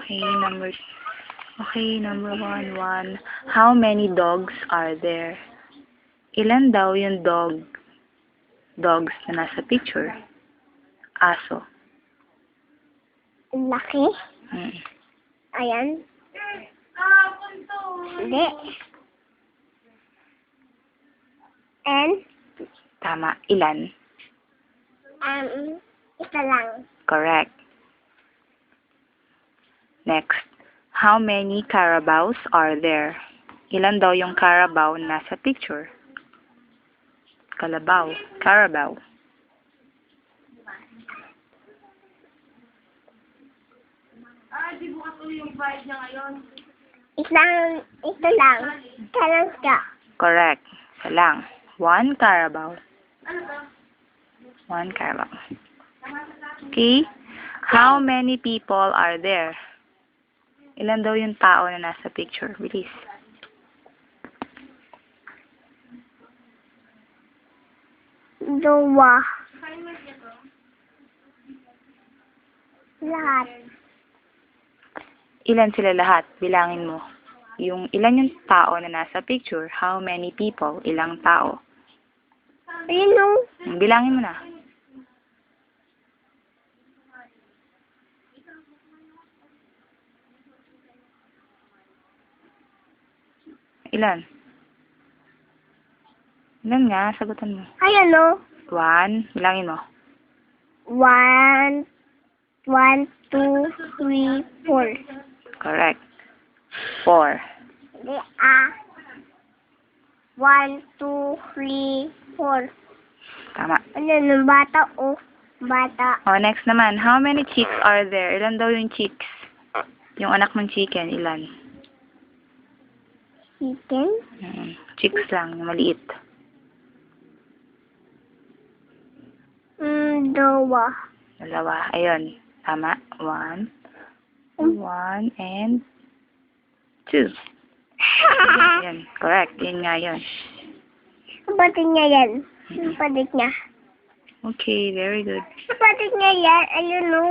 Okay, number one. How many dogs are there? Ilan daw yung dogs na nasa picture? Aso. Laki. Ayan. Hindi. And? Tama. Ilan? Isa lang. Correct. Next. How many carabaos are there? Ilan daw yung carabao na nasa picture? Carabao. Di bukas ulit yung bayad niya ngayon. Isa lang. Kalang ka. Correct. Isa lang. One carabao. Ano to? One carabao. Okay. How many people are there? Ilan daw yung tao na nasa picture? Bilis. Dua. Lahat. Ilan sila lahat? Bilangin mo. Ilan yung tao na nasa picture? How many people? Ilang tao? Ayun. Bilangin mo na. Ilan? Ilan nga? Sagutan mo. Ayan o. One. Bilangin mo. 1, 2, 3, 4. Correct. 4. 1, 2, 3, 4. Tama. Ano yung bata o? Bata. Oh, next naman. How many chicks are there? Ilan daw yung chicks? Yung anak ng chicken, ilan? Chicken. Chicks lang, yung maliit. Dua. Dalawa. Ayun. Tama. 1, and 2. Ayan. Correct. Yun nga yun. Kapatid niya yan. Kapatid niya. Okay, very good. Kapatid niya yan. Ayun o.